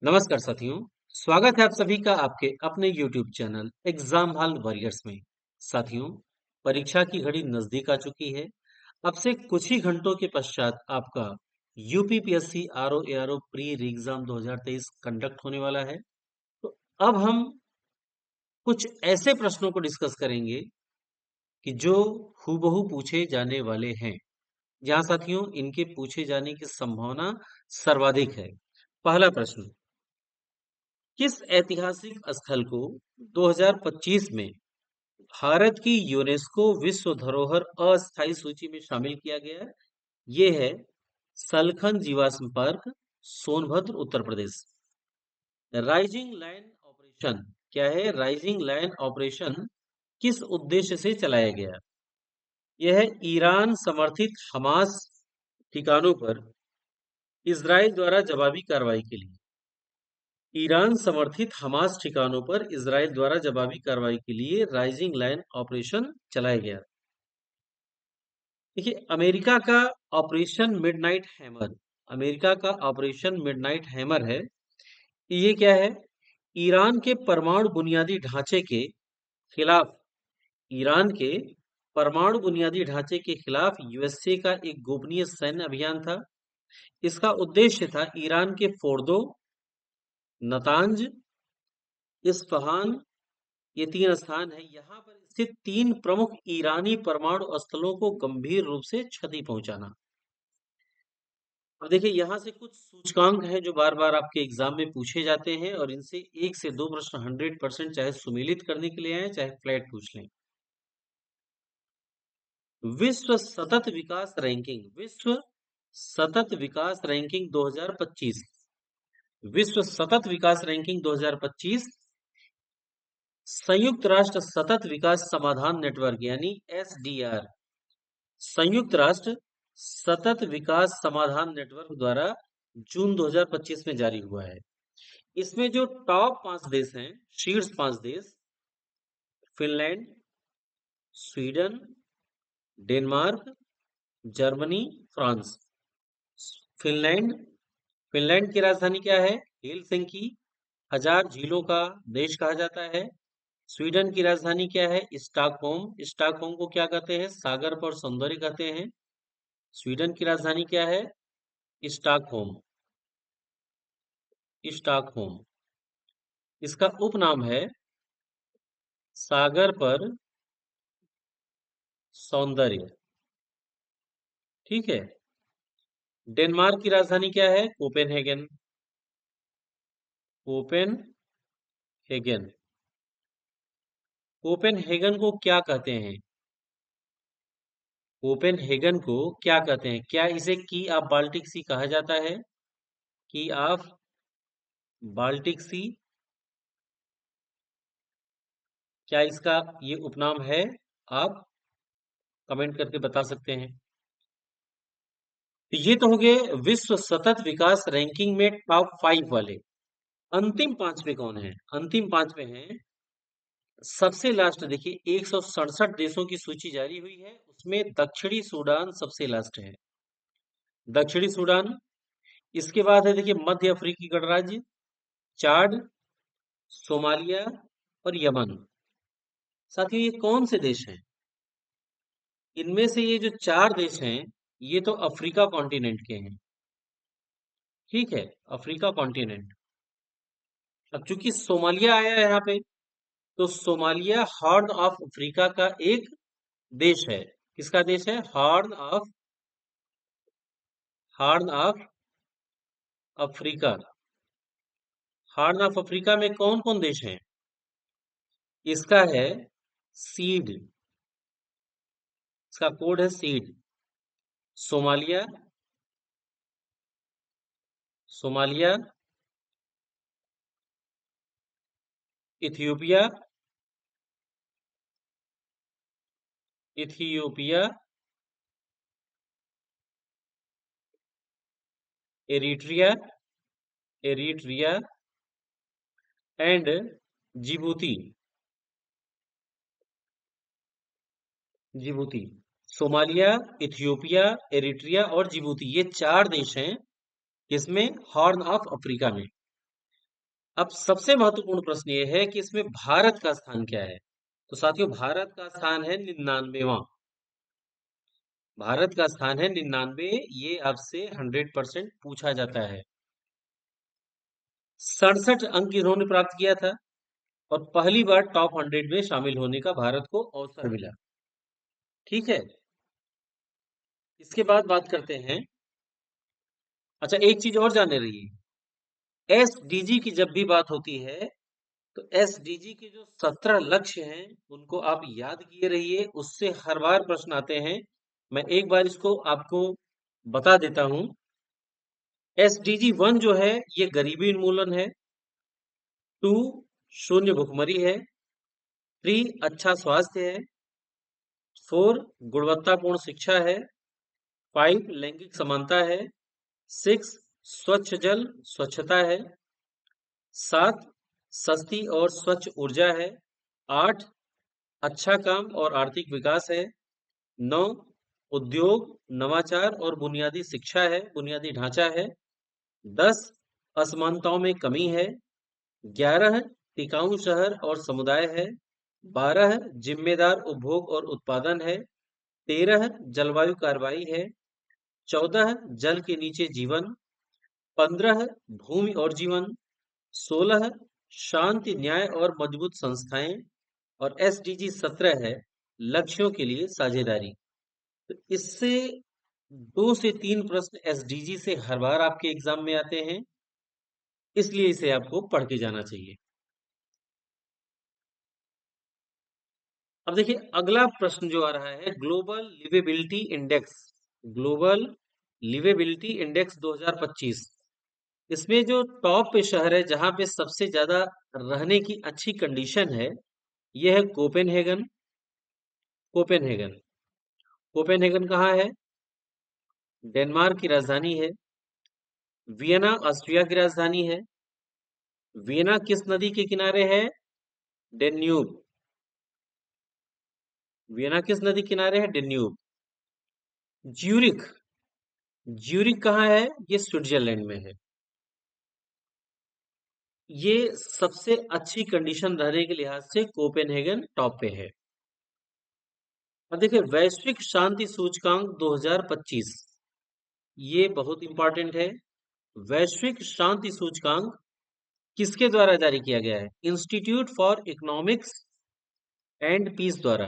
नमस्कार साथियों, स्वागत है आप सभी का आपके अपने YouTube channel exam hall warriors में। साथियों, परीक्षा की घड़ी नजदीक आ चुकी है। अब से कुछ ही घंटों के पश्चात आपका UPPSC RO ARO pre exam 2023 conduct होने वाला है। तो अब हम कुछ ऐसे प्रश्नों को डिस्कस करेंगे कि जो हूबहू पूछे जाने वाले हैं, जहां साथियों इनके पूछे जाने की संभावना सर्वाधिक है। पहला प्रश्न, किस ऐतिहासिक स्थल को 2025 में भारत की यूनेस्को विश्व धरोहर अस्थायी सूची में शामिल किया गया है? ये है सलखन जीवाश्म park, Sonbhadra, Uttar Pradesh. Rising lion operation क्या है? राइजिंग लायन ऑपरेशन किस उद्देश्य से चलाया गया? यह है ईरान समर्थित हमास ठिकानों पर इजराइल द्वारा जवाबी कार्रवाई के लिए। ईरान समर्थित हमास ठिकानों पर इजराइल द्वारा जवाबी कार्रवाई के लिए राइजिंग लायन ऑपरेशन चलाया गया। देखिए, अमेरिका का ऑपरेशन मिडनाइट हैमर, अमेरिका का ऑपरेशन मिडनाइट हैमर है। ये क्या है? ईरान के परमाणु बुनियादी ढांचे के खिलाफ, ईरान के परमाणु बुनियादी ढांचे के खिलाफ यूएसए का एक गोपनीय सैन्य अभियान था। इसका उद्देश्य था ईरान के फोर्दो, नतांज, इस्फहान, ये 3 स्थान है, यहाँ पर स्थित 3 प्रमुख ईरानी परमाणु स्थलों को गंभीर रूप से क्षति पहुंचाना। अब देखिए, यहाँ से कुछ सूचकांक हैं जो बार-बार आपके एग्जाम में पूछे जाते हैं और इनसे 1 से 2 प्रश्न 100% चाहे सुमेलित करने के लिए आए, चाहे फ्लैट पूछ लें। विश्व सतत विकास रैंकिंग, विश्व सतत विकास रैंकिंग 2025, विश्व सतत विकास रैंकिंग 2025 संयुक्त राष्ट्र सतत विकास समाधान नेटवर्क यानी एसडीआर, संयुक्त राष्ट्र सतत विकास समाधान नेटवर्क द्वारा जून 2025 में जारी हुआ है। इसमें जो टॉप 5 देश हैं, शीर्ष 5 देश, Finland, Sweden, Denmark, Germany, France. Finland, Finland की राजधानी क्या है? हेलसिंकी, 1000 झीलों का देश कहा जाता है। स्वीडन की राजधानी क्या है? स्टॉकहोम, स्टॉकहोम को क्या कहते हैं? सागर पर सौंदर्य कहते हैं। स्वीडन की राजधानी क्या है? Stockholm, Stockholm. इसका उपनाम है सागर पर सौंदर्य। ठीक है। डेनमार्क की राजधानी क्या है? Copenhagen, Copenhagen. कोपेनहेगन को क्या कहते हैं? कोपेनहेगन को क्या कहते हैं? क्या इसे की ऑफ बाल्टिक सी कहा जाता है? की ऑफ बाल्टिक सी, क्या इसका ये उपनाम है? आप कमेंट करके बता सकते हैं। तो ये तो हो गए विश्व सतत विकास रैंकिंग में टॉप 5 वाले। अंतिम 5 पे कौन है? अंतिम 5 पे हैं, सबसे लास्ट देखिए, 167 देशों की सूची जारी हुई है, उसमें दक्षिणी सूडान सबसे लास्ट है। दक्षिणी सूडान, इसके बाद है देखिए मध्य अफ्रीकी गणराज्य, चाड, सोमालिया और यमन। साथियों, ये कौन से देश हैं? इनमें से ये जो 4 देश हैं, ये तो अफ्रीका कॉन्टिनेंट के हैं। ठीक है, अफ्रीका कॉन्टिनेंट। अब चूंकि सोमालिया आया है यहाँ पे, तो सोमालिया हॉर्न ऑफ अफ्रीका का एक देश है। किसका देश है? Horn of Africa. Horn of Africa में कौन कौन देश हैं? इसका है सीड, इसका कोड है seed. Somalia, Somalia, Ethiopia, Ethiopia, Eritrea, Eritrea and Djibouti, Djibouti. Somalia, Ethiopia, Eritrea और जिबूती, ये 4 देश हैं इसमें हॉर्न ऑफ अफ्रीका में। अब सबसे महत्वपूर्ण प्रश्न ये है कि इसमें भारत का स्थान क्या है। तो साथियों, भारत का स्थान है 99वां। भारत का स्थान है 99। ये आपसे 100% पूछा जाता है। 67 अंक इन्होंने प्राप्त किया था और पहली बार टॉप 100 में शामिल होने का भारत को अवसर मिला। ठीक है। इसके बाद बात करते हैं। अच्छा, एक चीज और जाने रही है। एसडीजी की जब भी बात होती है तो एसडीजी के जो 17 लक्ष्य हैं उनको आप याद किए रहिए, उससे हर बार प्रश्न आते हैं। मैं एक बार इसको आपको बता देता हूं। एसडीजी 1 जो है ये गरीबी उन्मूलन है। 2 शून्य भुखमरी है। 3 अच्छा स्वास्थ्य है। 4 गुणवत्तापूर्ण शिक्षा है। 5 लैंगिक समानता है। 6 स्वच्छ जल स्वच्छता है। 7 सस्ती और स्वच्छ ऊर्जा है। 8 अच्छा काम और आर्थिक विकास है। 9 उद्योग नवाचार और बुनियादी शिक्षा है, बुनियादी ढांचा है। 10 असमानताओं में कमी है। 11 टिकाऊ शहर और समुदाय है। 12 जिम्मेदार उपभोग और उत्पादन है। 13 जलवायु कार्रवाई है। 14 जल के नीचे जीवन। 15 भूमि और जीवन। 16 शांति न्याय और मजबूत संस्थाएं। और एसडीजी 17 है लक्ष्यों के लिए साझेदारी। तो इससे 2 से 3 प्रश्न एसडीजी से हर बार आपके एग्जाम में आते हैं, इसलिए इसे आपको पढ़ के जाना चाहिए। अब देखिए अगला प्रश्न जो आ रहा है, global liveability index. Global liveability index 2025। इसमें जो टॉप पे शहर है जहां पे सबसे ज्यादा रहने की अच्छी कंडीशन है, यह है कोपेनहेगन। कोपेनहेगन। कोपेनहेगन कहाँ है? डेनमार्क की राजधानी है। वियना ऑस्ट्रिया की राजधानी है। वियना किस नदी के किनारे है? डेन्यूब। वियना किस नदी किनारे है? डेन्यूब। ज्यूरिख। ज्यूरिख कहाँ है? ये स्विट्जरलैंड में है। ये सबसे अच्छी कंडीशन रहने के लिहाज से कोपेनहेगन टॉप पे है। अब देखिए वैश्विक शांति सूचकांक 2025, ये बहुत इंपॉर्टेंट है। वैश्विक शांति सूचकांक किसके द्वारा जारी किया गया है? Institute for Economics and piece द्वारा।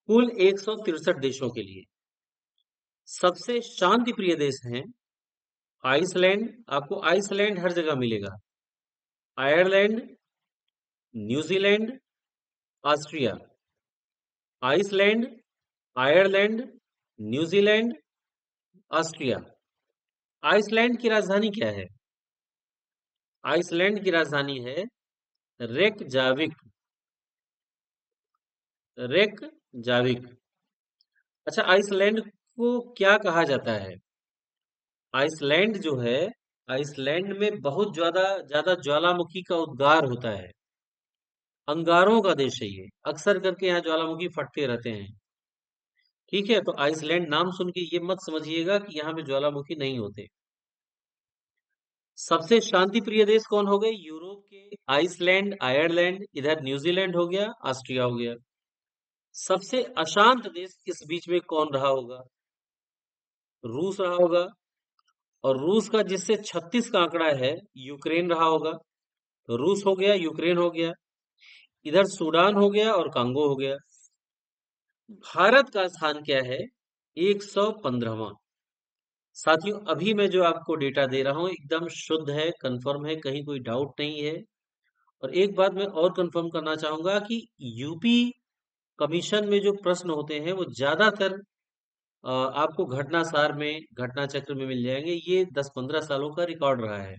कुल 163 देशों के लिए सबसे शांति प्रिय देश हैं आइसलैंड। आपको आइसलैंड हर जगह मिलेगा। Ireland, New Zealand, Austria. Iceland, Ireland, New Zealand, Austria. Iceland की राजधानी क्या है? आइसलैंड की राजधानी है रेकजाविक। रेकजाविक। अच्छा, आइसलैंड को क्या कहा जाता है? आइसलैंड जो है, आइसलैंड में बहुत ज्यादा ज्यादा ज्वालामुखी का उद्गार होता है। अंगारों का देश है ये, अक्सर करके यहाँ ज्वालामुखी फटते रहते हैं। ठीक है, तो आइसलैंड नाम सुन के ये मत समझिएगा कि यहाँ पे ज्वालामुखी नहीं होते। सबसे शांति प्रिय देश कौन हो गए? यूरोप के आइसलैंड, आयरलैंड, इधर न्यूजीलैंड हो गया, ऑस्ट्रिया हो गया। सबसे अशांत देश इस बीच में कौन रहा होगा? रूस रहा होगा। और रूस का जिससे 36 का आंकड़ा है, यूक्रेन रहा होगा। तो रूस हो गया, यूक्रेन हो गया, इधर सूडान हो गया और कांगो हो गया। भारत का स्थान क्या है? 115वां। साथियों, अभी मैं जो आपको डेटा दे रहा हूं एकदम शुद्ध है, कंफर्म है, कहीं कोई डाउट नहीं है। और एक बात मैं और कंफर्म करना चाहूंगा कि यूपी कमीशन में जो प्रश्न होते हैं वो ज्यादातर आपको घटना सार में, घटना चक्र में मिल जाएंगे। ये 10-15 सालों का रिकॉर्ड रहा है।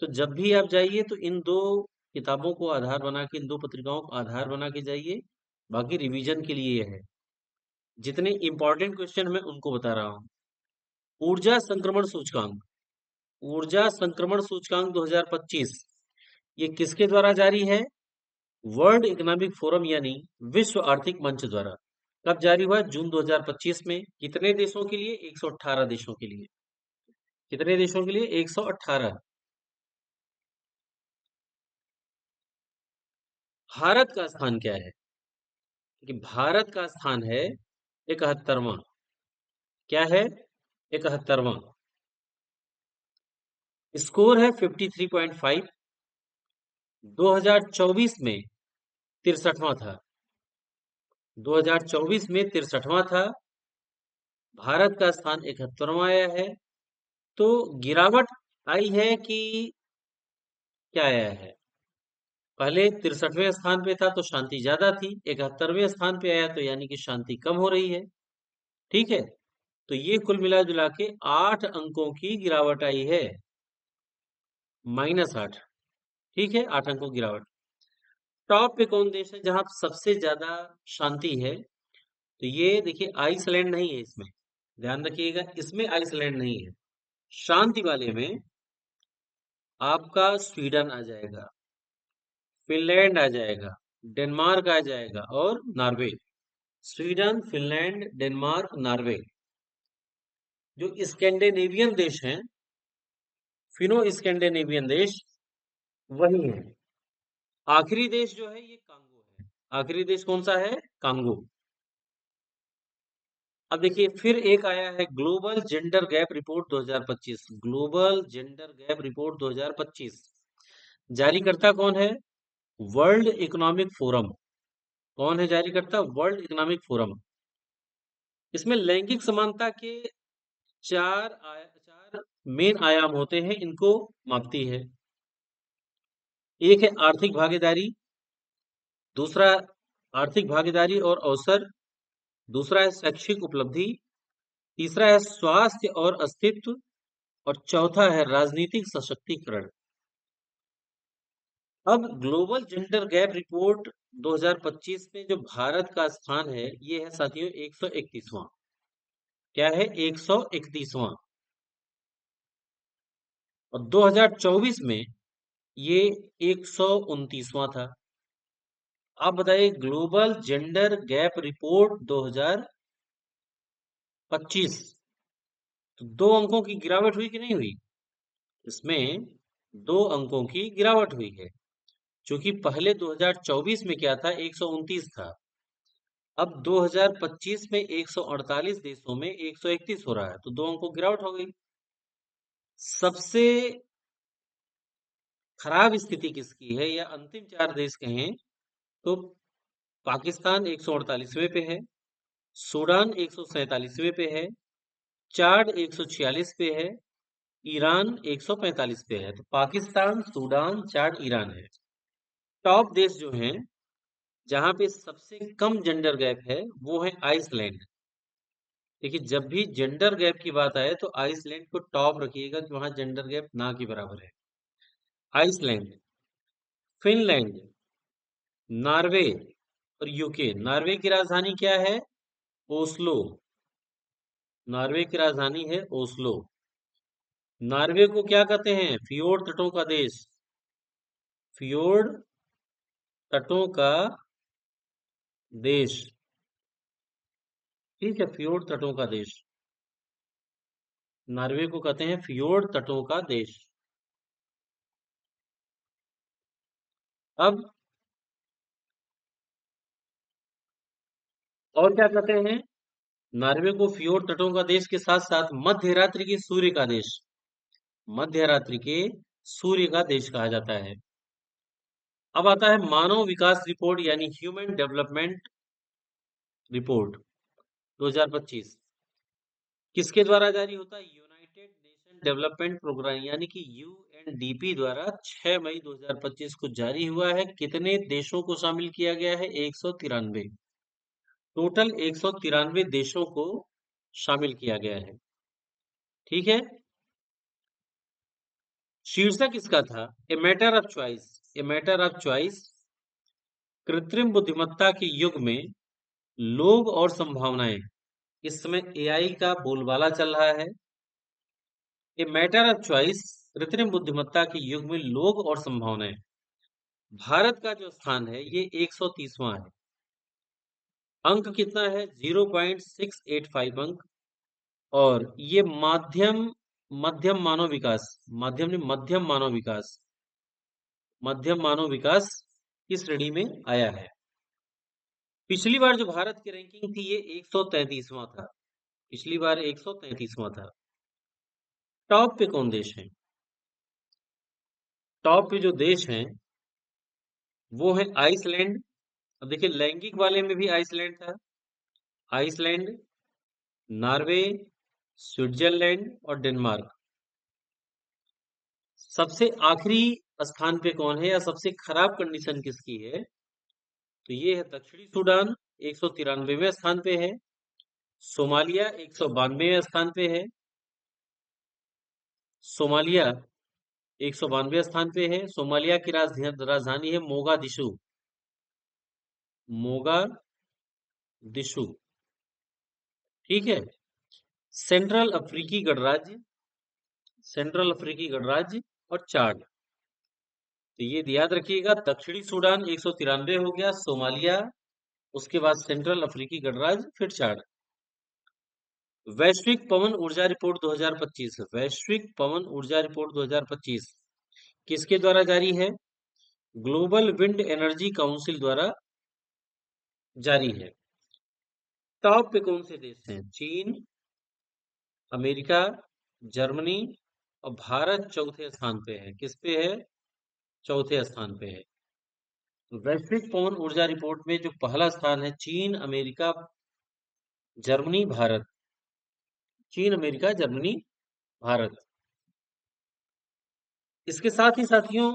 तो जब भी आप जाइए तो इन दो किताबों को आधार बना के, इन दो पत्रिकाओं को आधार बना के जाइए। बाकी रिवीजन के लिए ये है। जितने इंपॉर्टेंट क्वेश्चन मैं उनको बता रहा हूँ। ऊर्जा संक्रमण सूचकांक। ऊर्जा संक्रमण सूचकांक 2025 ये किसके द्वारा जारी है? वर्ल्ड इकोनॉमिक फोरम यानी विश्व आर्थिक मंच द्वारा। कब जारी हुआ? जून 2025 में। कितने देशों के लिए? 118 देशों के लिए। कितने देशों के लिए? 118। भारत का स्थान क्या है? कि भारत का स्थान है 71वां। क्या है? 71वां। स्कोर है 53.5। 2024 में 63वां था। 2024 में 63वां था। भारत का स्थान 71वां आया है। तो गिरावट आई है कि क्या आया है? पहले 63वें स्थान पे था तो शांति ज्यादा थी, 71वें स्थान पे आया तो यानी कि शांति कम हो रही है। ठीक है, तो ये कुल मिला जुला के 8 अंकों की गिरावट आई है। -8। ठीक है, 8 अंकों की गिरावट। टॉप पे कौन देश है जहां सबसे ज्यादा शांति है? तो ये देखिए, आइसलैंड नहीं है इसमें। ध्यान रखिएगा, इसमें आइसलैंड नहीं है। शांति वाले में आपका स्वीडन आ जाएगा, फिनलैंड आ जाएगा, डेनमार्क आ जाएगा और Norway. Sweden, Finland, Denmark, Norway, जो स्कैंडिनेवियन देश हैं, फिनो स्कैंडिनेवियन देश, वही है। आखिरी देश जो है ये कांगो है। आखिरी देश कौन सा है? कांगो। अब देखिए, फिर एक आया है global gender gap report 2025। Global gender gap report 2025 जारी करता कौन है? World economic forum. कौन है जारी करता? World economic forum. इसमें लैंगिक समानता के चार मेन आयाम होते हैं, इनको मापती है। एक है आर्थिक भागीदारी, दूसरा आर्थिक भागीदारी और अवसर, दूसरा है शैक्षिक उपलब्धि, तीसरा है स्वास्थ्य और अस्तित्व, और चौथा है राजनीतिक सशक्तिकरण। अब ग्लोबल जेंडर गैप रिपोर्ट 2025 में जो भारत का स्थान है, ये है साथियों 131वां। क्या है? 131वां। और 2024 में ये 129वां था। आप बताइए, ग्लोबल जेंडर गैप रिपोर्ट 2025, तो 2 अंकों की गिरावट हुई कि नहीं हुई? इसमें 2 अंकों की गिरावट हुई है, क्योंकि पहले 2024 में क्या था? 129 था। अब 2025 में 148 देशों में 131 हो रहा है, तो 2 अंकों गिरावट हो गई। सबसे खराब स्थिति किसकी है, या अंतिम 4 देश कहें तो पाकिस्तान 148वें पे है, सूडान 147वें पे है, चाड 146 पे है, ईरान 145 पे है। तो पाकिस्तान, सूडान, चाड, ईरान है। टॉप देश जो हैं जहां पे सबसे कम जेंडर गैप है, वो है आइसलैंड। देखिए, जब भी जेंडर गैप की बात आए तो आइसलैंड को टॉप रखिएगा कि वहां जेंडर गैप ना के बराबर है। आइसलैंड, फिनलैंड, नॉर्वे और यूके। नॉर्वे की राजधानी क्या है? ओस्लो। नॉर्वे की राजधानी है ओस्लो। नॉर्वे को क्या कहते हैं? फियोर्ड तटों का देश। फियोर्ड तटों का देश। ठीक है, फियोर्ड तटों का देश। नॉर्वे को कहते हैं फियोर्ड तटों का देश। अब और क्या कहते हैं? नॉर्वे को फियोर्ड तटों का देश के साथ साथ मध्य रात्रि के सूर्य का देश, मध्य रात्रि के सूर्य का देश कहा जाता है। अब आता है मानव विकास रिपोर्ट, यानी ह्यूमन डेवलपमेंट रिपोर्ट 2025। किसके द्वारा जारी होता है? यूनाइटेड नेशन डेवलपमेंट प्रोग्राम यानी कि यूएनडीपी द्वारा 6 मई 2025 को जारी हुआ है। कितने देशों को शामिल किया गया है? 193। टोटल 193 देशों को शामिल किया गया है। ठीक है, शीर्षक इसका था a matter of choice. A matter of choice, कृत्रिम बुद्धिमत्ता के युग में लोग और संभावनाएं। इस समय एआई का बोलबाला चल रहा है। ए मैटर ऑफ चॉइस, कृत्रिम बुद्धिमत्ता के युग में लोग और संभावनाएं। भारत का जो स्थान है ये 130वां है। अंक कितना है? 0.685 अंक। और ये माध्यम मध्यम मानव विकास, माध्यम ने मध्यम मानव विकास, मध्यम मानव विकास की श्रेणी में आया है। पिछली बार जो भारत की रैंकिंग थी ये 133वां था। पिछली बार 133वां था। टॉप पे कौन देश है? टॉप पे जो देश हैं वो है आइसलैंड। अब देखिए लैंगिक वाले में भी आइसलैंड था। आइसलैंड, नॉर्वे, स्विट्जरलैंड और डेनमार्क। सबसे आखिरी स्थान पे कौन है या सबसे खराब कंडीशन किसकी है? तो ये है दक्षिणी सूडान, 193वें स्थान पे है। सोमालिया 192वें स्थान पे है। सोमालिया 192वें स्थान पे है। सोमालिया की राजधानी है मोगादिशु। मोगादिशु, ठीक है। सेंट्रल अफ्रीकी गणराज्य, सेंट्रल अफ्रीकी गणराज्य और चाड। तो ये याद रखिएगा, दक्षिणी सूडान 193 हो गया, सोमालिया, उसके बाद सेंट्रल अफ्रीकी गणराज्य, फिर चाड। वैश्विक पवन ऊर्जा रिपोर्ट 2025, वैश्विक पवन ऊर्जा रिपोर्ट 2025 किसके द्वारा जारी है? ग्लोबल विंड एनर्जी काउंसिल द्वारा जारी है। टॉप पे कौन से देश हैं? चीन, अमेरिका, जर्मनी और भारत चौथे स्थान पे है। किस पे है? चौथे स्थान पे है। वैश्विक पवन ऊर्जा रिपोर्ट में जो पहला स्थान है चीन, अमेरिका, जर्मनी, भारत। चीन, अमेरिका, जर्मनी, भारत। इसके साथ ही साथियों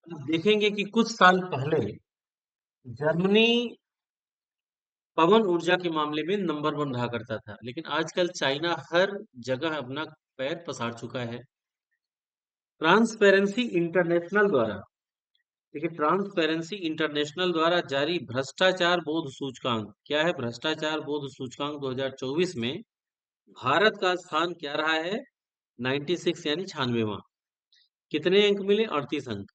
आप देखेंगे कि कुछ साल पहले जर्मनी पवन ऊर्जा के मामले में नंबर 1 रहा करता था, लेकिन आजकल चाइना हर जगह अपना पैर पसार चुका है। ट्रांसपेरेंसी इंटरनेशनल द्वारा, देखिए ट्रांसपेरेंसी इंटरनेशनल द्वारा जारी भ्रष्टाचार बोध सूचकांक, क्या है? भ्रष्टाचार बोध सूचकांक 2024 में भारत का स्थान क्या रहा है? 96 यानी 96वां। कितने अंक मिले? 38 अंक।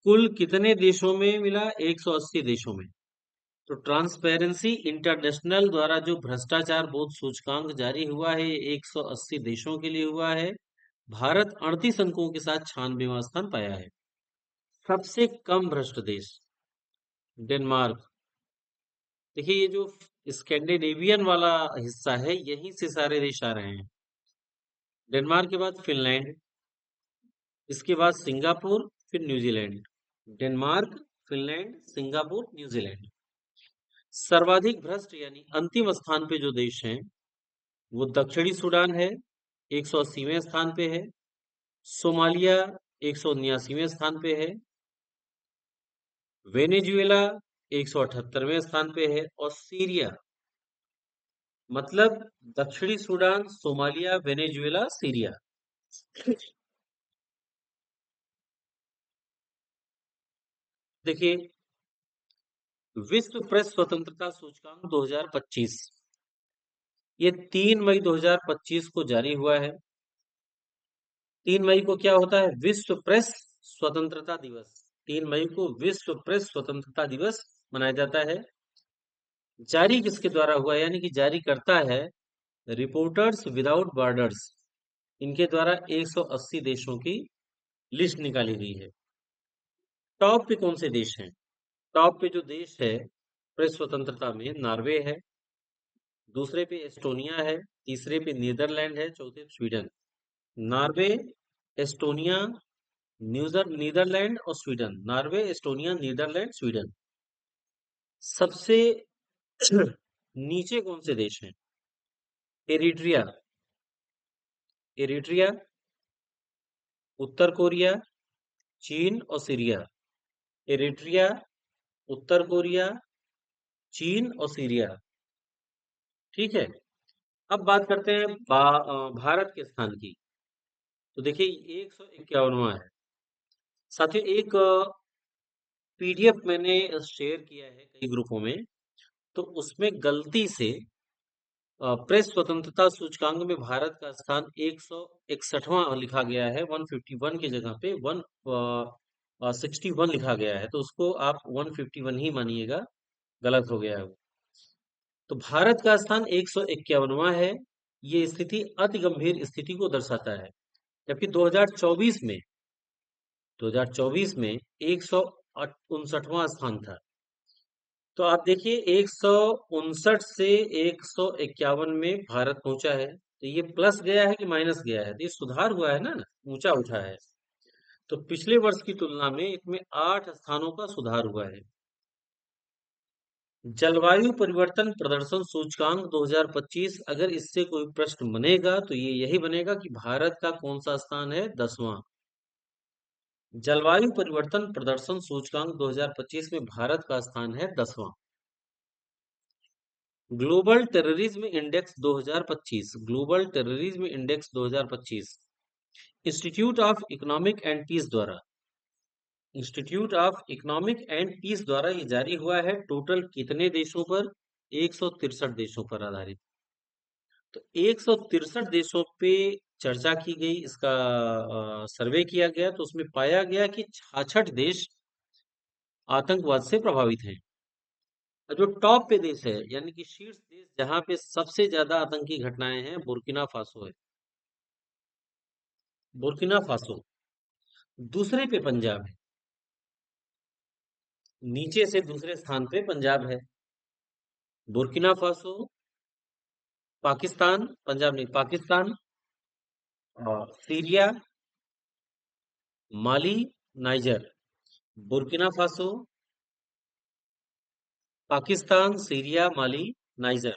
कुल कितने देशों में मिला? 180 देशों में। तो ट्रांसपेरेंसी इंटरनेशनल द्वारा जो भ्रष्टाचार बोध सूचकांक जारी हुआ है, ये 180 देशों के लिए हुआ है। भारत 38 अंकों के साथ 96वां स्थान पाया है। सबसे कम भ्रष्ट देश डेनमार्क। देखिए ये जो स्कैंडिनेवियन वाला हिस्सा है, यहीं से सारे देश आ रहे हैं। डेनमार्क के बाद फिनलैंड, इसके बाद सिंगापुर, फिर New Zealand. Denmark, Finland, Singapore, New Zealand. सर्वाधिक भ्रष्ट यानी अंतिम स्थान पे जो देश हैं वो दक्षिणी सूडान है, 180वें स्थान पे है। सोमालिया 179वें स्थान पे है। वेनेजुएला 178वें स्थान पे है। और सीरिया, मतलब दक्षिणी सूडान, सोमालिया, वेनेजुएला, सीरिया। देखिए विश्व प्रेस स्वतंत्रता सूचकांक 2025, ये 3 मई 2025 को जारी हुआ है। 3 मई को क्या होता है? विश्व प्रेस स्वतंत्रता दिवस। 3 मई को विश्व प्रेस स्वतंत्रता दिवस मनाया जाता है। जारी किसके द्वारा हुआ है? यानी कि जारी करता है रिपोर्टर्स विदाउट बॉर्डर्स। इनके द्वारा 180 देशों की लिस्ट निकाली गई है। टॉप पे कौन से देश हैं? टॉप पे जो देश है प्रेस स्वतंत्रता में, नॉर्वे है, दूसरे पे एस्टोनिया है, तीसरे पे नीदरलैंड है, चौथे पे स्वीडन। नॉर्वे, एस्टोनिया, नीदरलैंड और Sweden. Norway, Estonia, Netherland, Sweden. सबसे नीचे कौन से देश हैं? एरिट्रिया, एरिट्रिया, उत्तर कोरिया, चीन और सीरिया। एरिट्रिया, उत्तर कोरिया, चीन और सीरिया। ठीक है। अब बात करते हैं भारत के स्थान की। तो देखिए 151वां है। साथियों एक पीडीएफ मैंने शेयर किया है कई ग्रुपों में, तो उसमें गलती से प्रेस स्वतंत्रता सूचकांक में भारत का स्थान 161वां लिखा गया है। 151 की जगह पे 161 लिखा गया है, तो उसको आप 151 ही मानिएगा, गलत हो गया है वो। तो भारत का स्थान 151वां है। ये स्थिति अति गंभीर स्थिति को दर्शाता है। जबकि 2024 में 1 59वां स्थान था। तो आप देखिए 159 से 151 में भारत पहुंचा है। तो ये प्लस गया है कि माइनस गया है? तो ये सुधार हुआ है ना, ऊंचा उठा है। तो पिछले वर्ष की तुलना में इसमें 8 स्थानों का सुधार हुआ है। जलवायु परिवर्तन प्रदर्शन सूचकांक 2025, अगर इससे कोई प्रश्न बनेगा तो ये यही बनेगा कि भारत का कौन सा स्थान है? 10वां। जलवायु परिवर्तन प्रदर्शन सूचकांक 2025 में भारत का स्थान है 10वां। Global terrorism index 2025, global terrorism index 2025 institute of economic and piece द्वारा, institute of economic and piece द्वारा ये जारी हुआ है। टोटल कितने देशों पर? 163 देशों पर आधारित। तो 163 देशों पे चर्चा की गई, इसका सर्वे किया गया, तो उसमें पाया गया कि 66 देश आतंकवाद से प्रभावित हैं। और जो टॉप पे देश है, यानी कि शीर्ष देश जहां पे सबसे ज्यादा आतंकी घटनाएं हैं, बुर्किना फासो है। Burkina Faso. दूसरे पे पंजाब है। नीचे से दूसरे स्थान पे पंजाब है। बुर्किना फासो, पाकिस्तान, पंजाब नहीं, Pakistan, Syria, Mali, Niger. Burkina Faso, Pakistan, Syria, Mali, Niger.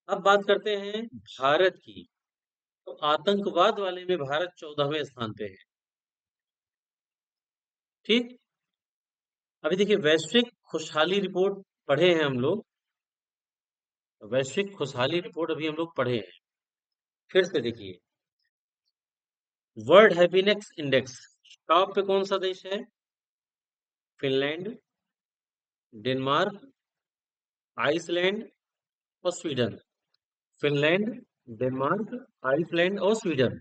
अब बात करते हैं भारत की। तो आतंकवाद वाले में भारत 14वें स्थान पे है। ठीक। अभी देखिए वैश्विक खुशहाली रिपोर्ट पढ़े हैं हम लोग। वैश्विक खुशहाली रिपोर्ट अभी हम लोग पढ़े हैं। फिर से देखिए, वर्ल्ड हैप्पीनेस इंडेक्स टॉप पे कौन सा देश है? फिनलैंड, डेनमार्क, आइसलैंड और स्वीडन। फिनलैंड, डेनमार्क, आइसलैंड और स्वीडन।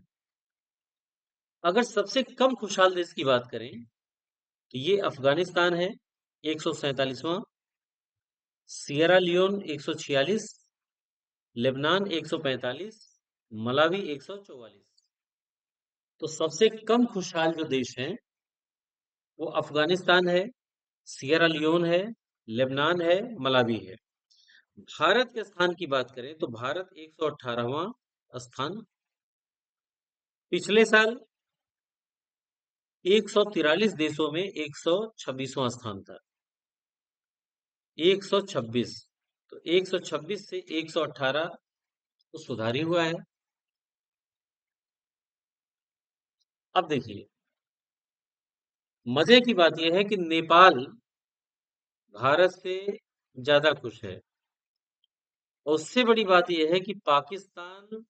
अगर सबसे कम खुशहाल देश की बात करें तो ये अफगानिस्तान है, 147वां। Sierra Leone 146, Lebanon 145, Malawi 144। तो सबसे कम खुशहाल जो देश हैं वो अफगानिस्तान है, सियरा लियोन है, लेबनान है, मलावी है। भारत के स्थान की बात करें तो भारत 118वां स्थान। पिछले साल 143 देशों में 126वां स्थान था। 126। तो 126 से 118 तो सुधार ही हुआ है। अब देखिए, मजे की बात यह है कि नेपाल भारत से ज्यादा खुश है। और उससे बड़ी बात यह है कि पाकिस्तान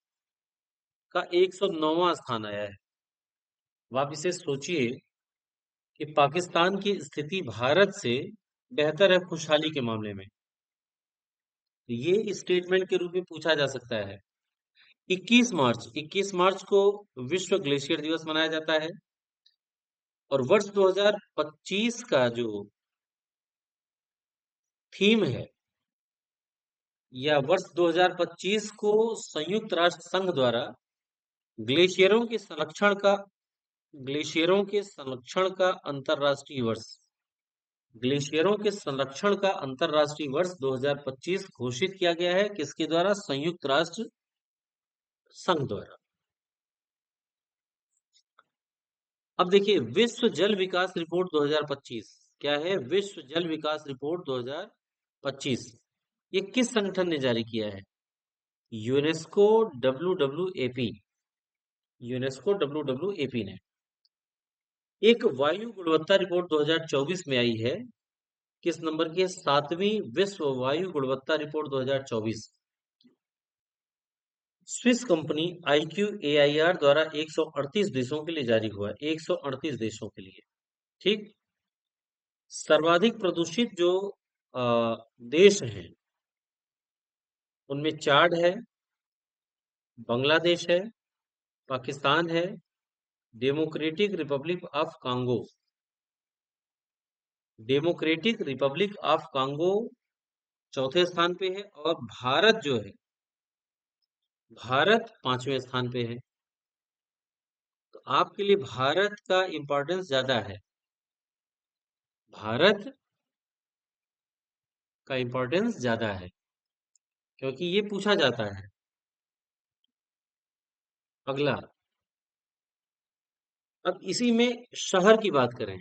का 109वां स्थान आया है। अब आप इसे सोचिए कि पाकिस्तान की स्थिति भारत से बेहतर है खुशहाली के मामले में। तो ये स्टेटमेंट के रूप में पूछा जा सकता है। 21 मार्च को विश्व ग्लेशियर दिवस मनाया जाता है। और वर्ष 2025 का जो थीम है, या वर्ष 2025 को संयुक्त राष्ट्र संघ द्वारा ग्लेशियरों के संरक्षण का ग्लेशियरों के संरक्षण का अंतरराष्ट्रीय वर्ष ग्लेशियरों के संरक्षण का अंतरराष्ट्रीय वर्ष 2025 घोषित किया गया है। किसके द्वारा? संयुक्त राष्ट्र संघ द्वारा। अब देखिए विश्व जल विकास रिपोर्ट 2025 क्या है? विश्व जल विकास रिपोर्ट 2025 ये किस संगठन ने जारी किया है? यूनेस्को, डब्ल्यू डब्ल्यू ने। एक वायु गुणवत्ता रिपोर्ट 2024 में आई है। किस नंबर की है? 7वीं विश्व वायु गुणवत्ता रिपोर्ट 2024। स्विस कंपनी IQAIR द्वारा 138 देशों के लिए जारी हुआ है। 138 देशों के लिए। ठीक। सर्वाधिक प्रदूषित जो देश हैं उनमें चाड है, बांग्लादेश है, पाकिस्तान है, democratic Republic of Congo. Democratic Republic of Congo चौथे स्थान पे है। और भारत जो है, भारत 5वें स्थान पे है। तो आपके लिए भारत का इंपॉर्टेंस ज्यादा है। भारत का इंपॉर्टेंस ज्यादा है, क्योंकि ये पूछा जाता है। अगला, अब इसी में शहर की बात करें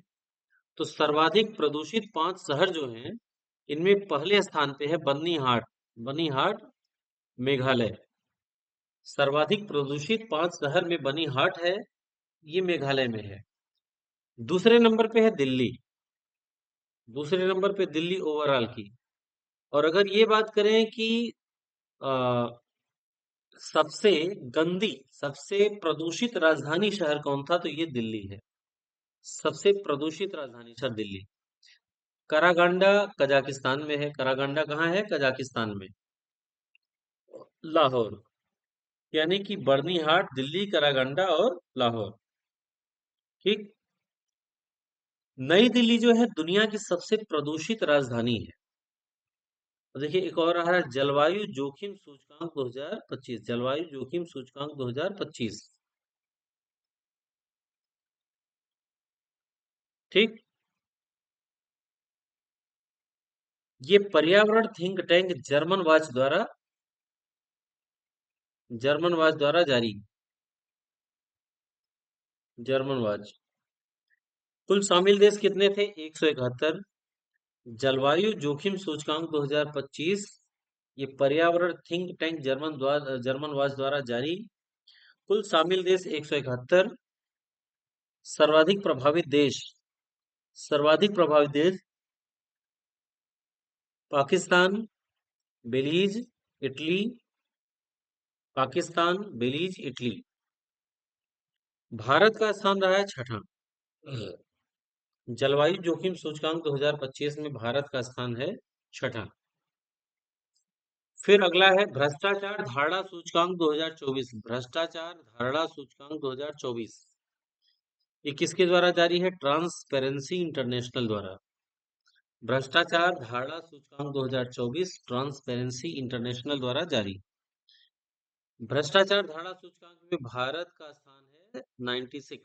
तो सर्वाधिक प्रदूषित 5 शहर जो हैं, इनमें पहले स्थान पे है बन्नीहाट। बन्नीहाट, मेघालय। सर्वाधिक प्रदूषित 5 शहर में बन्नीहाट है, ये मेघालय में है। दूसरे नंबर पे है दिल्ली। दूसरे नंबर पे दिल्ली ओवरऑल की। और अगर ये बात करें कि अ, सबसे गंदी, सबसे प्रदूषित राजधानी शहर कौन था, तो ये दिल्ली है। सबसे प्रदूषित राजधानी शहर दिल्ली। करागांडा कजाकिस्तान में है। करागांडा कहाँ है? कजाकिस्तान में। लाहौर, यानी कि बर्निहाट, दिल्ली, करागांडा और लाहौर। ठीक। नई दिल्ली जो है दुनिया की सबसे प्रदूषित राजधानी है। और देखिए एक और आ रहा है जलवायु जोखिम सूचकांक 2025। जलवायु जोखिम सूचकांक 2025। ठीक। ये पर्यावरण थिंक टैंक जर्मन वाच द्वारा जारी। German watch. कुल शामिल देश कितने थे? 171। जलवायु जोखिम सूचकांक 2025, ये पर्यावरण थिंक टैंक जर्मन वाच द्वारा जारी। कुल शामिल देश 171। सर्वाधिक प्रभावित देश, सर्वाधिक प्रभावित देश पाकिस्तान, बेलीज, इटली। पाकिस्तान, बेलीज, इटली। भारत का स्थान रहा है छठा। जलवायु जोखिम सूचकांक 2025 में भारत का स्थान है छठा। फिर अगला है भ्रष्टाचार धारणा सूचकांक 2024। भ्रष्टाचार धारणा सूचकांक 2024, ये किसके द्वारा जारी है? ट्रांसपेरेंसी इंटरनेशनल द्वारा। भ्रष्टाचार धारणा सूचकांक 2024 ट्रांसपेरेंसी इंटरनेशनल द्वारा जारी। भ्रष्टाचार धारणा सूचकांक में भारत का स्थान है 96,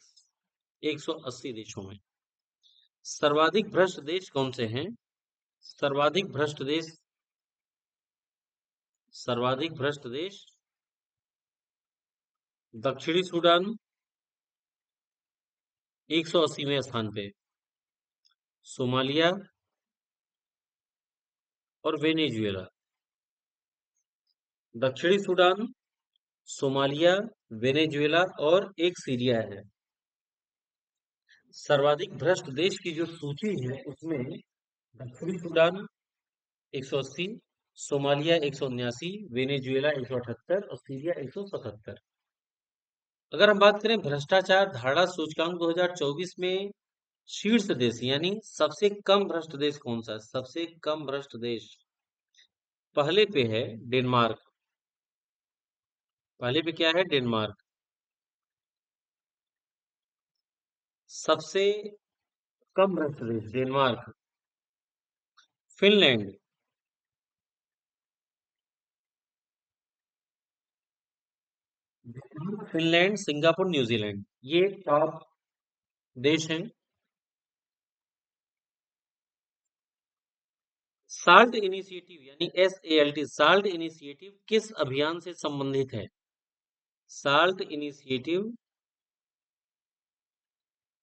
180 देशों में। सर्वाधिक भ्रष्ट देश कौन से हैं? सर्वाधिक भ्रष्ट देश, सर्वाधिक भ्रष्ट देश दक्षिणी सूडान 180वें स्थान पे, सोमालिया और वेनेजुएला। दक्षिणी सूडान, सोमालिया, वेनेजुएला और एक सीरिया है। सर्वाधिक भ्रष्ट देश की जो सूची है उसमें दक्षिणी सूडान 180, सोमालिया 179, वेनेजुएला 178 और सीरिया 177। अगर हम बात करें भ्रष्टाचार धारणा सूचकांक 2024 में शीर्ष देश यानी सबसे कम भ्रष्ट देश कौन सा है? सबसे कम भ्रष्ट देश पहले पे है डेनमार्क। पहले पे क्या है? डेनमार्क। सबसे कम भ्रष्ट देश Denmark. Finland, Finland, Singapore, New Zealand, ये टॉप देश हैं। साल्ट इनिशिएटिव यानी SALT, साल्ट इनिशिएटिव किस अभियान से संबंधित है? साल्ट इनिशिएटिव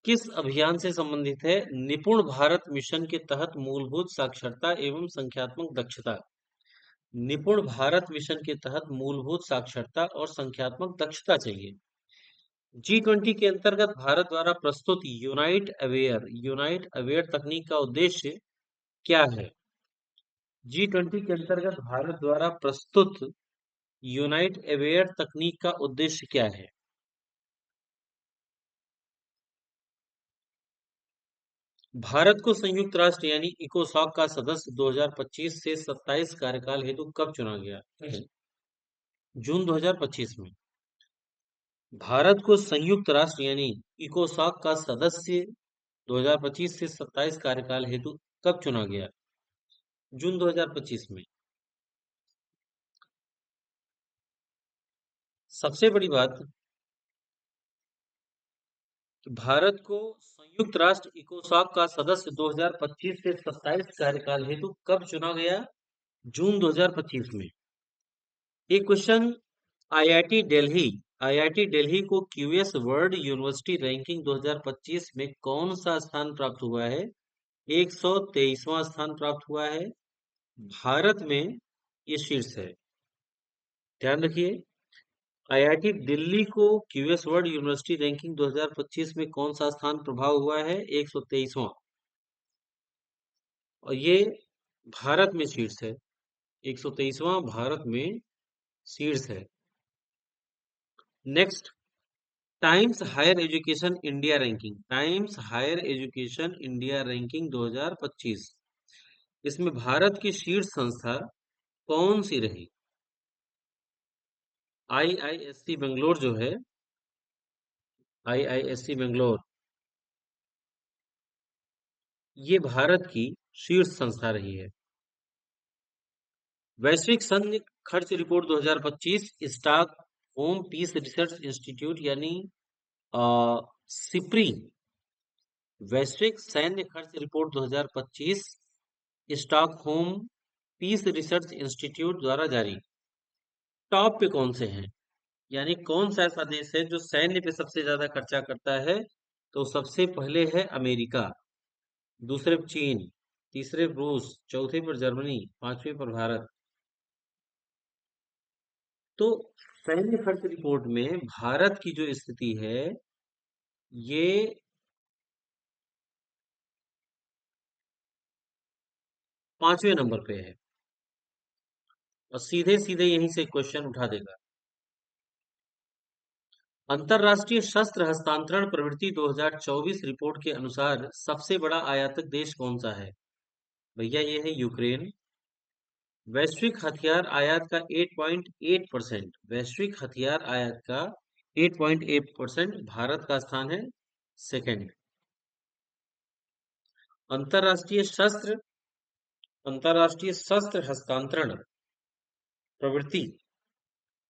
किस अभियान से संबंधित है? निपुण भारत मिशन के तहत मूलभूत साक्षरता एवं संख्यात्मक दक्षता। निपुण भारत मिशन के तहत मूलभूत साक्षरता और संख्यात्मक दक्षता चाहिए। G20 के अंतर्गत भारत द्वारा प्रस्तुत यूनाइट अवेयर तकनीक का उद्देश्य क्या है? G20 के अंतर्गत भारत द्वारा प्रस्तुत यूनाइट अवेयर तकनीक का उद्देश्य क्या है? भारत को संयुक्त राष्ट्र यानी इकोसॉक का सदस्य 2025 से 27 कार्यकाल हेतु कब चुना गया? जून 2025 में। भारत को संयुक्त राष्ट्र यानी इकोसॉक का सदस्य 2025 से 27 कार्यकाल हेतु कब चुना गया? जून 2025 में। सबसे बड़ी बात कि भारत को संयुक्त राष्ट्र इकोसॉक का सदस्य 2025 से 27 कार्यकाल हेतु कब चुना गया? जून 2025 में। एक question, IIT Delhi IIT Delhi को क्यूएस वर्ल्ड यूनिवर्सिटी रैंकिंग 2025 में कौन सा स्थान प्राप्त हुआ है? 123वां स्थान प्राप्त हुआ है। भारत में ये शीर्ष है, ध्यान रखिए। आईआईटी दिल्ली को क्यूएस वर्ल्ड यूनिवर्सिटी रैंकिंग 2025 में कौन सा स्थान प्रभाव हुआ है? 123वां। और ये भारत में शीर्ष है, 123वां भारत में शीर्ष है। Next, Times Higher Education India ranking, Times Higher Education India ranking 2025, इसमें भारत की शीर्ष संस्था कौन सी रही? आईआईएससी बेंगलोर जो है, आईआईएससी बेंगलोर, ये भारत की शीर्ष संस्था रही है। वैश्विक सैन्य खर्च report 2025, Stockholm peace research institute यानी सिप्री, वैश्विक सैन्य खर्च report 2025 Stockholm peace research institute द्वारा जारी। टॉप पे कौन से हैं? यानी कौन सा ऐसा देश है जो सैन्य पे सबसे ज्यादा खर्चा करता है? तो सबसे पहले है अमेरिका, दूसरे पर चीन, तीसरे पर रूस, चौथे पर जर्मनी, पांचवे पर भारत। तो सैन्य खर्च रिपोर्ट में भारत की जो स्थिति है, ये 5वें नंबर पे है। और सीधे सीधे यहीं से क्वेश्चन उठा देगा। अंतरराष्ट्रीय शस्त्र हस्तांतरण प्रवृत्ति 2024 रिपोर्ट के अनुसार सबसे बड़ा आयातक देश कौन सा है? भैया ये है यूक्रेन। वैश्विक हथियार आयात का 8.8%, वैश्विक हथियार आयात का 8.8% भारत का स्थान है सेकंड। अंतरराष्ट्रीय शस्त्र अंतरराष्ट्रीय शस्त्र हस्तांतरण प्रवृत्ति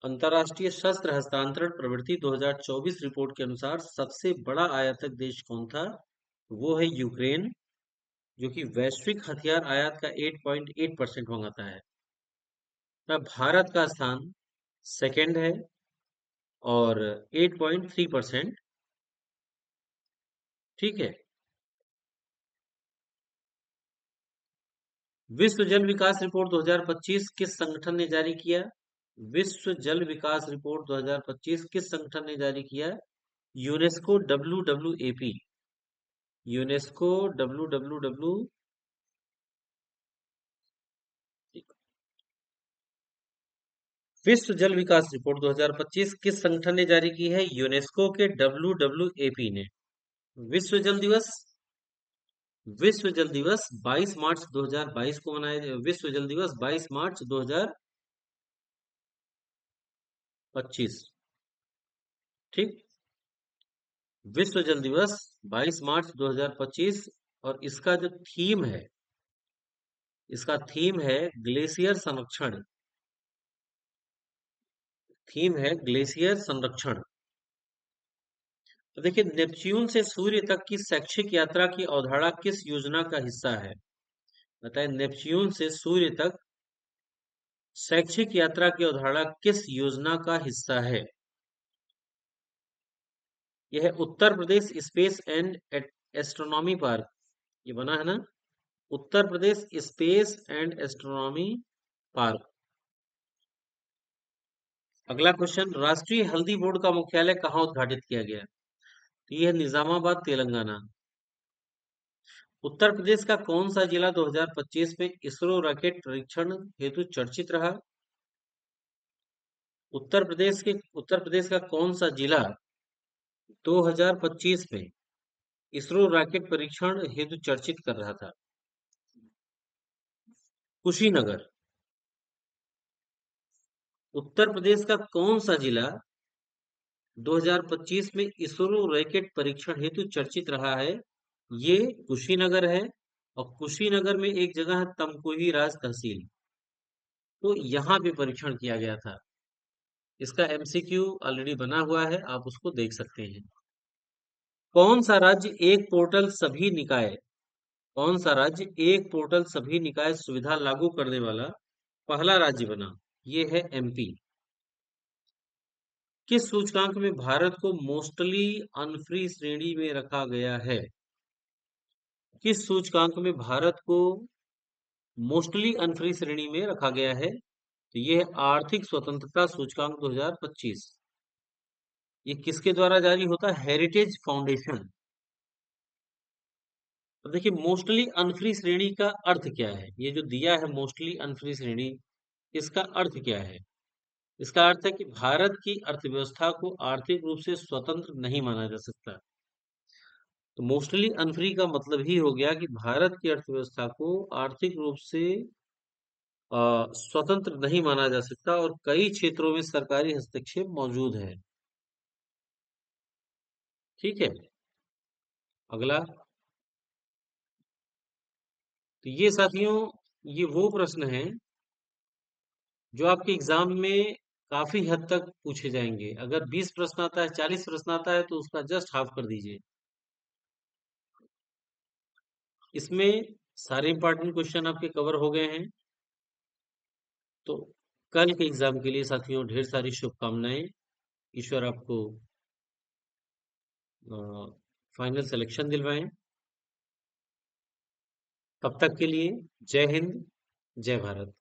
अंतरराष्ट्रीय शस्त्र हस्तांतरण प्रवृत्ति 2024 रिपोर्ट के अनुसार सबसे बड़ा आयातक देश कौन था? वो है यूक्रेन, जो कि वैश्विक हथियार आयात का 8.8% मंगाता है। तब भारत का स्थान सेकंड है और 8.3%। ठीक है। विश्व जल विकास रिपोर्ट 2025 किस संगठन ने जारी किया? विश्व जल विकास रिपोर्ट 2025 किस संगठन ने जारी किया? UNESCO WWAP, UNESCO WWW। विश्व जल विकास रिपोर्ट 2025 किस संगठन ने जारी की है? यूनेस्को के WWAP ने। विश्व जल दिवस, विश्व जल दिवस 22 मार्च 2022 को मनाया, विश्व जल दिवस 22 मार्च 2025। ठीक, विश्व जल दिवस 22 मार्च 2025। और इसका जो थीम है, इसका थीम है ग्लेशियर संरक्षण, थीम है ग्लेशियर संरक्षण। तो देखिए, नेपच्यून से सूर्य तक की शैक्षिक यात्रा की अवधारणा किस योजना का हिस्सा है? बताएं, नेपच्यून से सूर्य तक शैक्षिक यात्रा की अवधारणा किस योजना का हिस्सा है? यह है Uttar Pradesh space and astronomy park, ये बना है ना, Uttar Pradesh space and astronomy park. अगला क्वेश्चन, राष्ट्रीय हल्दी बोर्ड का मुख्यालय कहाँ उद्घाटित किया गया? तो यह है निजामाबाद, तेलंगाना। उत्तर प्रदेश का कौन सा जिला 2025 में इसरो रॉकेट परीक्षण हेतु चर्चित रहा? उत्तर प्रदेश का कौन सा जिला 2025 में इसरो रॉकेट परीक्षण हेतु चर्चित कर रहा था? कुशीनगर। उत्तर प्रदेश का कौन सा जिला 2025 में इसरो रॉकेट परीक्षण हेतु चर्चित रहा है? ये कुशीनगर है। और कुशीनगर में एक जगह है तमकुही राज तहसील, तो यहाँ पे परीक्षण किया गया था। इसका एमसीक्यू ऑलरेडी बना हुआ है, आप उसको देख सकते हैं। कौन सा राज्य एक पोर्टल सभी निकाय कौन सा राज्य एक पोर्टल सभी निकाय सुविधा लागू करने वाला पहला राज्य बना? ये है एमपी। किस सूचकांक में भारत को मोस्टली अनफ्री श्रेणी में रखा गया है? किस सूचकांक में भारत को मोस्टली अनफ्री श्रेणी में रखा गया है? तो ये है आर्थिक स्वतंत्रता सूचकांक 2025। ये किसके द्वारा जारी होता है? Heritage foundation. तो देखिए, मोस्टली अनफ्री श्रेणी का अर्थ क्या है? ये जो दिया है मोस्टली अनफ्री श्रेणी, इसका अर्थ क्या है? इसका अर्थ है कि भारत की अर्थव्यवस्था को आर्थिक रूप से स्वतंत्र नहीं माना जा सकता। तो मोस्टली अनफ्री का मतलब ही हो गया कि भारत की अर्थव्यवस्था को आर्थिक रूप से स्वतंत्र नहीं माना जा सकता और कई क्षेत्रों में सरकारी हस्तक्षेप मौजूद है। ठीक है। अगला। तो ये साथियों, ये वो प्रश्न हैं जो आपके एग्जाम में काफी हद तक पूछे जाएंगे। अगर 20 प्रश्न आता है, 40 प्रश्न आता है, तो उसका जस्ट हाफ कर दीजिए। इसमें सारे इंपॉर्टेंट क्वेश्चन आपके कवर हो गए हैं। तो कल के एग्जाम के लिए साथियों ढेर सारी शुभकामनाएं। ईश्वर आपको फाइनल सिलेक्शन दिलवाएं। तब तक के लिए जय हिंद, जय भारत।